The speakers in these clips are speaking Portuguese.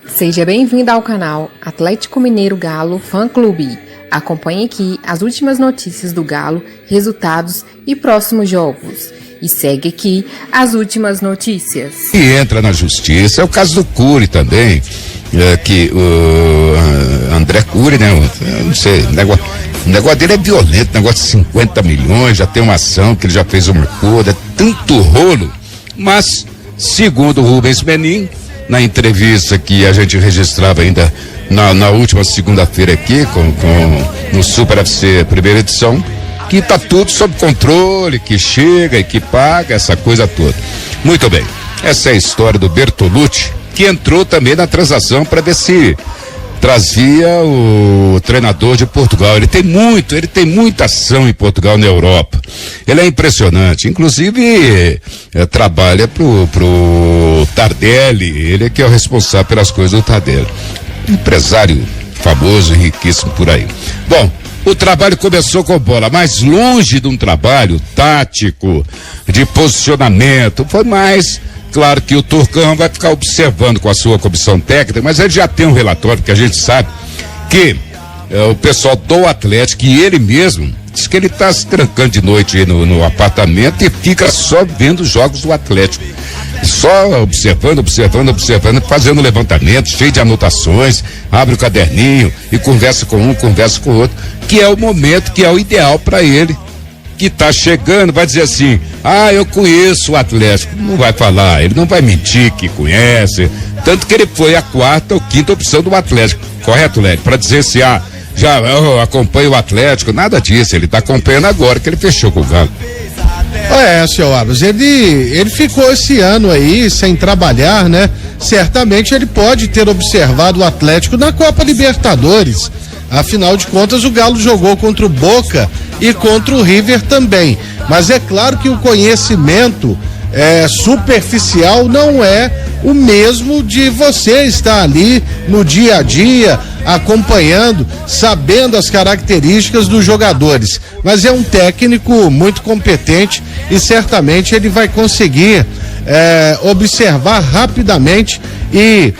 Seja bem-vindo ao canal Atlético Mineiro Galo Fã Clube. Acompanhe aqui as últimas notícias do Galo, resultados e próximos jogos. E segue aqui as últimas notícias. E entra na justiça, é o caso do Cury também, que o André Cury, né, eu não sei, o negócio dele é violento, negócio de 50 milhões, já tem uma ação que ele já fez uma coisa, é tanto rolo, mas segundo o Rubens Menin, na entrevista que a gente registrava ainda na última segunda-feira aqui no Super FC primeira edição, que tá tudo sob controle, que chega e que paga, essa coisa toda. Muito bem, essa é a história do Bertolucci, que entrou também na transação para ver se trazia o treinador de Portugal. Ele tem muita ação em Portugal, na Europa. Ele é impressionante, inclusive trabalha pro Tardelli, ele é que é o responsável pelas coisas do Tardelli. Empresário famoso e riquíssimo por aí. Bom, o trabalho começou com bola, mas longe de um trabalho tático, de posicionamento, foi mais. Claro que o Turcão vai ficar observando com a sua comissão técnica, mas ele já tem um relatório que a gente sabe que o pessoal do Atlético, e ele mesmo, diz que ele está se trancando de noite aí no apartamento e fica só vendo os jogos do Atlético. Só observando, fazendo levantamento, cheio de anotações, abre o caderninho e conversa com um, conversa com o outro, que é o momento, que é o ideal para ele, que tá chegando, vai dizer assim, eu conheço o Atlético, não vai falar, ele não vai mentir que conhece, tanto que ele foi a quarta ou quinta opção do Atlético, correto, Léo? Para dizer assim, já eu acompanho o Atlético, nada disso, ele tá acompanhando agora que ele fechou com o Galo. Seu Abras, ele ficou esse ano aí sem trabalhar, né? Certamente ele pode ter observado o Atlético na Copa Libertadores. Afinal de contas, o Galo jogou contra o Boca e contra o River também. Mas é claro que o conhecimento superficial não é o mesmo de você estar ali no dia a dia, acompanhando, sabendo as características dos jogadores. Mas é um técnico muito competente e certamente ele vai conseguir observar rapidamente e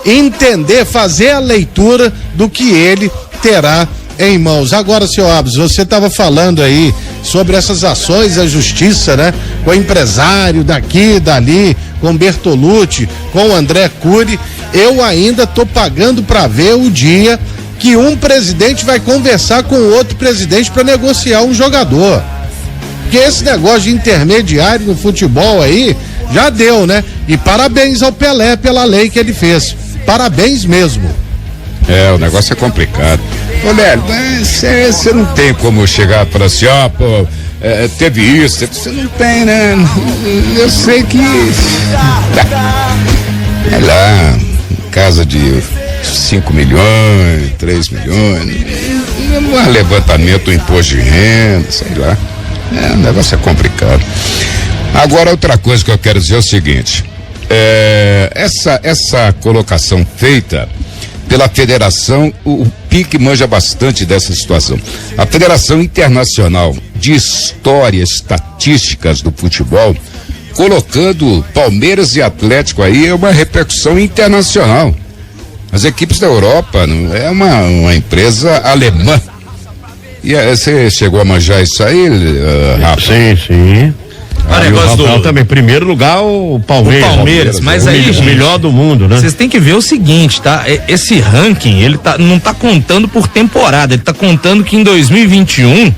entender, fazer a leitura do que ele terá em mãos. Agora, senhor Abas, você estava falando aí sobre essas ações da justiça, né? Com o empresário daqui, dali, com Bertolucci, com o André Cury. Eu ainda tô pagando para ver o dia que um presidente vai conversar com o outro presidente para negociar um jogador. Porque esse negócio de intermediário no futebol aí já deu, né? E parabéns ao Pelé pela lei que ele fez. Parabéns mesmo. O negócio é complicado. Ô, Lélio, você não tem como chegar para assim, teve isso, você não tem, né? Eu sei que é lá, casa de 5 milhões, 3 milhões, um levantamento do imposto de renda, sei lá. O negócio é complicado. Agora, outra coisa que eu quero dizer é o seguinte, essa colocação feita pela federação, o PIC manja bastante dessa situação. A Federação Internacional de História Estatísticas do Futebol, colocando Palmeiras e Atlético aí, é uma repercussão internacional. As equipes da Europa é uma empresa alemã. E você chegou a manjar isso aí, Rafa? Sim. O também, primeiro lugar o Palmeiras, mas aí, o melhor do mundo, né? Vocês têm que ver o seguinte, tá? Esse ranking, ele não tá contando por temporada, ele tá contando que em 2021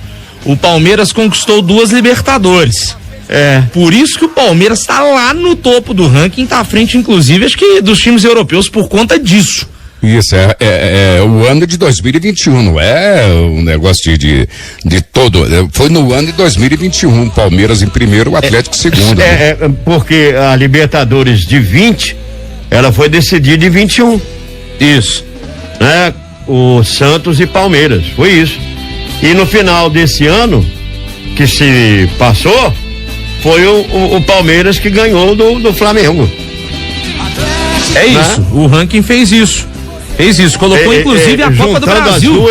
o Palmeiras conquistou 2 Libertadores. Por isso que o Palmeiras tá lá no topo do ranking, tá à frente, inclusive, acho que dos times europeus por conta disso. Isso, é o ano de 2021, não é um negócio de todo, foi no ano de 2021, Palmeiras em primeiro, o Atlético em segundo. Porque a Libertadores de 20, ela foi decidida em 21. Isso. Né? O Santos e Palmeiras, foi isso. E no final desse ano, que se passou, foi o Palmeiras que ganhou do Flamengo. É isso, né? O ranking fez isso. Colocou inclusive a Copa do Brasil.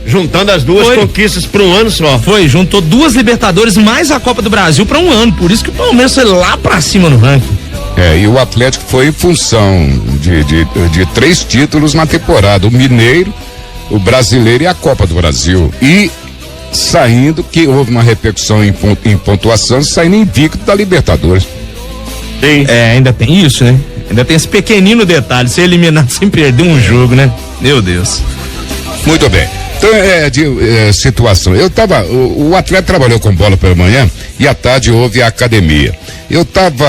Juntando as duas conquistas para um ano só. Juntou 2 Libertadores mais a Copa do Brasil para um ano. Por isso que o Palmeiras foi lá para cima no ranking. E o Atlético foi em função de 3 títulos na temporada: o Mineiro, o Brasileiro e a Copa do Brasil. E saindo, que houve uma repercussão em pontuação, saindo invicto da Libertadores. Sim. Ainda tem isso, né? Ainda tem esse pequenino detalhe: ser eliminado sem perder um jogo, né? Meu Deus. Muito bem. Então, situação. O Atlético trabalhou com bola pela manhã e à tarde houve a academia. Eu estava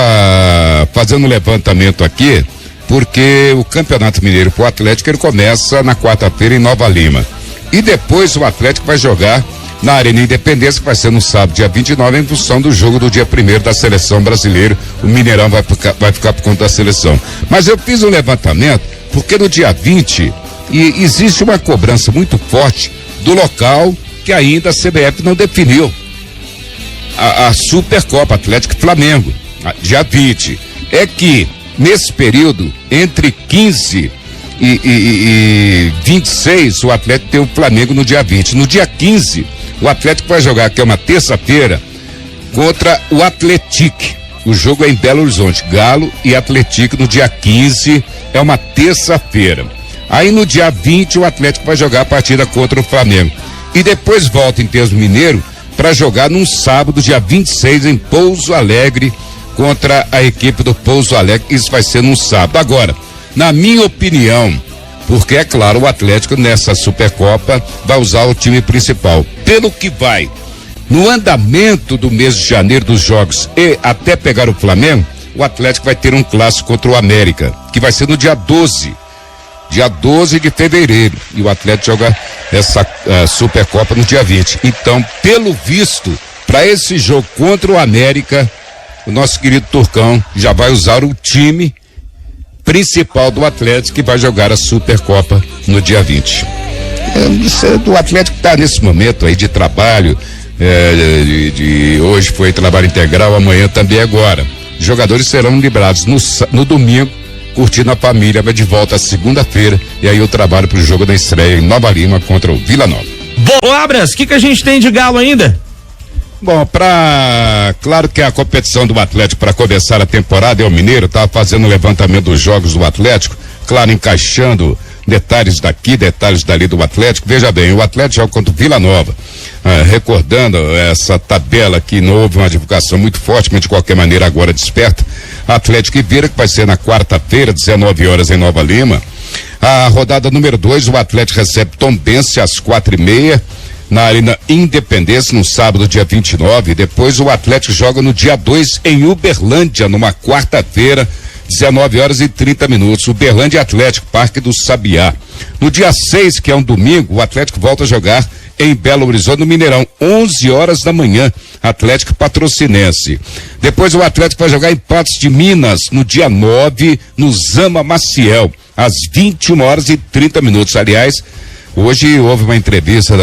fazendo um levantamento aqui, porque o Campeonato Mineiro pro Atlético, ele começa na quarta-feira em Nova Lima. E depois o Atlético vai jogar na Arena Independência, que vai ser no sábado, dia 29, em função do jogo do dia 1º da seleção brasileira. O Mineirão vai ficar por conta da seleção. Mas eu fiz um levantamento, porque no dia 20, existe uma cobrança muito forte do local que ainda a CBF não definiu. A Supercopa Atlético e Flamengo, dia 20. É que, nesse período, entre 15 e 26, o Atlético tem o Flamengo no dia 20. No dia 15, o Atlético vai jogar, que é uma terça-feira, contra o Atlético. O jogo é em Belo Horizonte, Galo e Atlético no dia 15, é uma terça-feira. Aí no dia 20 o Atlético vai jogar a partida contra o Flamengo. E depois volta em peso mineiro para jogar num sábado, dia 26, em Pouso Alegre, contra a equipe do Pouso Alegre. Isso vai ser num sábado. Agora, na minha opinião, porque é claro, o Atlético nessa Supercopa vai usar o time principal. Pelo que vai, no andamento do mês de janeiro dos jogos e até pegar o Flamengo, o Atlético vai ter um clássico contra o América, que vai ser no dia 12. Dia 12 de fevereiro, e o Atlético joga essa Supercopa no dia 20. Então, pelo visto, para esse jogo contra o América, o nosso querido Turcão já vai usar o time principal do Atlético, que vai jogar a Supercopa no dia 20. O Atlético está nesse momento aí de trabalho, hoje foi trabalho integral, amanhã também agora. Os jogadores serão liberados no domingo, curtindo a família, vai de volta segunda-feira, e aí eu trabalho pro jogo da estreia em Nova Lima contra o Vila Nova. Bom, Abras, o que a gente tem de Galo ainda? Bom, claro que a competição do Atlético para começar a temporada é o Mineiro, tá fazendo o levantamento dos jogos do Atlético, claro, encaixando detalhes daqui, detalhes dali do Atlético. Veja bem, o Atlético joga contra o Vila Nova, recordando essa tabela que não houve uma divulgação muito forte, mas de qualquer maneira agora desperta. Atlético e Vira, que vai ser na quarta-feira, 19 horas em Nova Lima. A rodada número 2, o Atlético recebe Tombense às 4:30 na Arena Independência, no sábado, dia 29. Depois o Atlético joga no dia 2 em Uberlândia, numa quarta-feira, 19 horas e 30 minutos. Uberlândia Atlético, Parque do Sabiá. No dia 6, que é um domingo, o Atlético volta a jogar em Belo Horizonte, no Mineirão, 11 horas da manhã, Atlético Patrocinense. Depois o Atlético vai jogar em Patos de Minas, no dia 9, no Zama Maciel, às 21 horas e 30 minutos. Aliás, hoje houve uma entrevista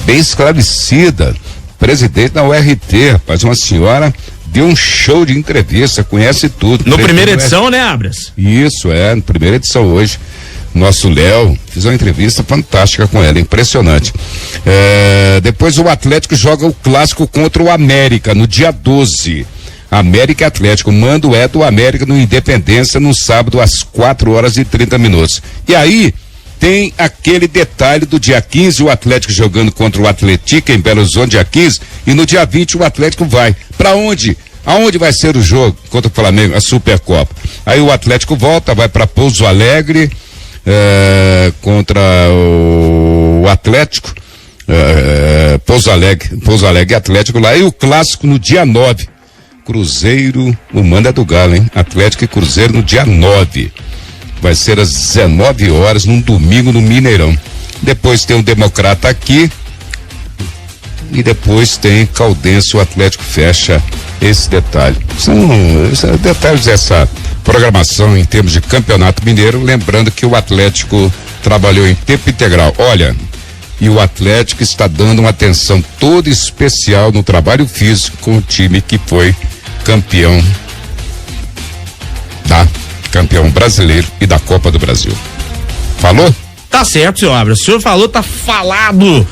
bem esclarecida, presidente da URT, rapaz, uma senhora deu um show de entrevista, conhece tudo. No primeira edição, né, Abras? Isso, na primeira edição hoje. Nosso Léo, fiz uma entrevista fantástica com ela, impressionante. Depois o Atlético joga o clássico contra o América, no dia 12. América e Atlético, o mando é do América no Independência, no sábado, às 4 horas e 30 minutos. E aí, tem aquele detalhe do dia 15, o Atlético jogando contra o Atlético em Belo Horizonte, dia 15, e no dia 20 o Atlético vai. Pra onde? Aonde vai ser o jogo contra o Flamengo, a Supercopa? Aí o Atlético volta, vai pra Pouso Alegre, contra o Atlético, Pouso Alegre Atlético lá, e o clássico no dia 9, Cruzeiro, o mando é do Galo, hein? Atlético e Cruzeiro no dia 9, vai ser às 19 horas, num domingo no Mineirão. Depois tem o Democrata aqui, e depois tem Caldense, o Atlético fecha esse detalhe. São detalhes dessa programação em termos de Campeonato Mineiro, lembrando que o Atlético trabalhou em tempo integral. Olha, e o Atlético está dando uma atenção toda especial no trabalho físico com o time que foi campeão brasileiro e da Copa do Brasil. Falou? Tá certo, senhor Abra. O senhor falou, tá falado.